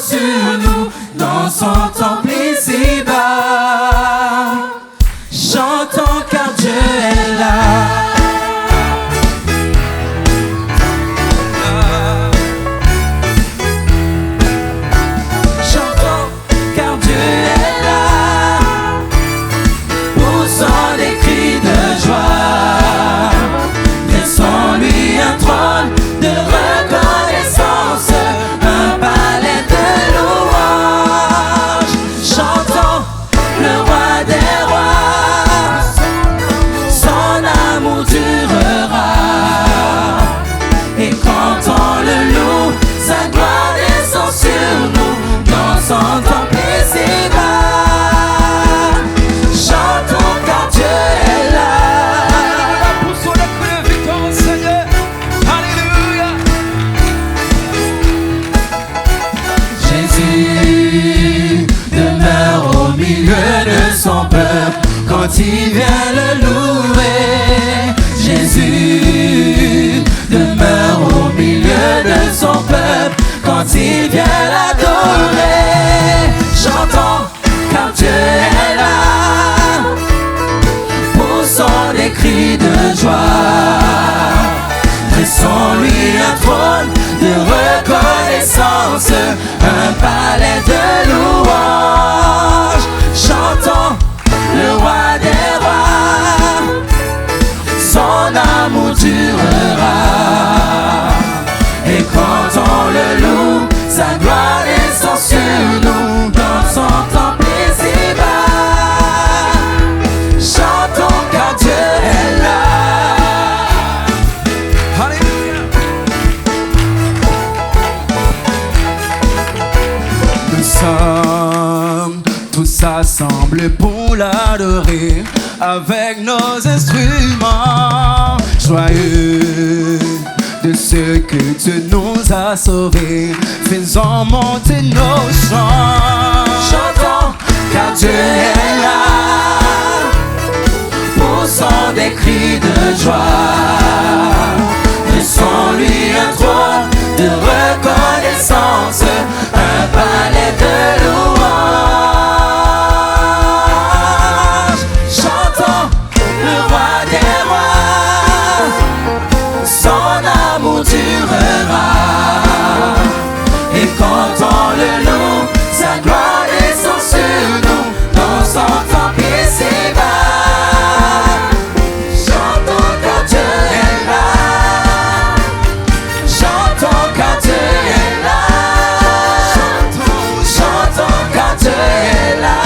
sur nous dans son temple ici-bas. Chantons car Dieu est là. Chantons car Dieu est là. Poussons des cris de joie. Dressons-lui un trône de reconnaissance, un palais de louange. Chantons le roi des rois, son amour durera. Et quand on le loue, sa gloire descend sur nous dans son temple ici-bas. Chantons car Dieu est là. Poussons les cris de victoire au Seigneur. Alléluia. Jésus demeure au milieu de son peuple quand il vient le louer. Jésus demeure au milieu de son peuple quand il vient l'adorer. Chantons car Dieu est là. Poussons des cris de joie. Dressons-lui un trône de reconnaissance, un palais de louange. Chantons le roi des rois, son amour durera. Et quand on le loue, sa gloire descend sur nous dans son temple ici-bas. Chantons car Dieu est là. Alléluia. Nous sommes tous assemblés pour l'adorer avec nos instruments joyeux de ce que Dieu nous a sauvés. Faisons monter nos chants. Chantons car Dieu est là. Poussons des cris de joie. Laissons-lui un trône de reconnaissance, un palais de louange. Chantons le roi des rois, son amour durera. Et quand on le loue, sa gloire descend sur nous dans son temple ici-bas. Chantons car Dieu est là. Chantons car Dieu est là. Chantons car Dieu est là.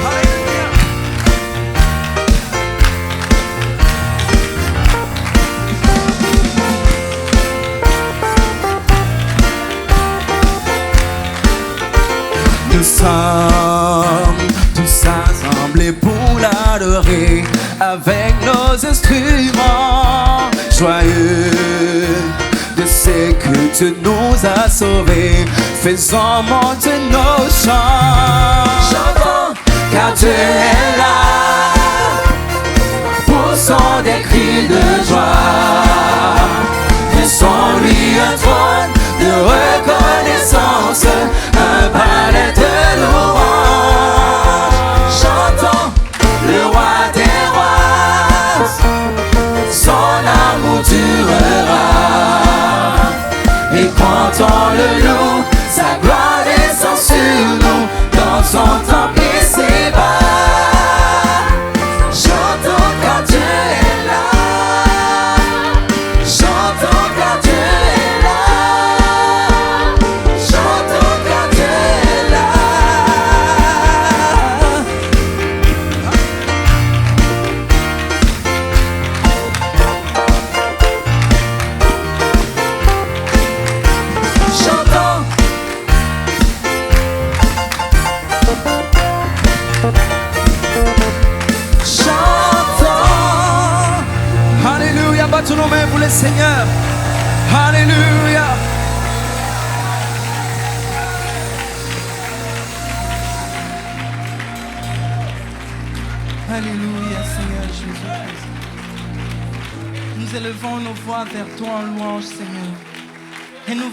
Alléluia. Nous sommes tous assemblés pour l'adorer avec nos instruments joyeux de ce que Dieu nous a sauvés. Faisons monter nos chants. Chantons car Dieu est là. Poussons des cris de joie. Laissons-lui un trône de reconnaissance, un palais de louange. Chantons le roi des rois, son amour durera. Et quand on le loue, sa gloire descend sur nous dans son temple ici-bas. Chantons car Dieu est là. Chantons car Dieu est là. Chantons car Dieu est là. Chantons. Chantons. Alléluia. Battons nos mains pour le Seigneur. Alléluia. Alléluia, Seigneur Jésus-Christ. Nous élevons nos voix vers toi en louange, Seigneur. Et nous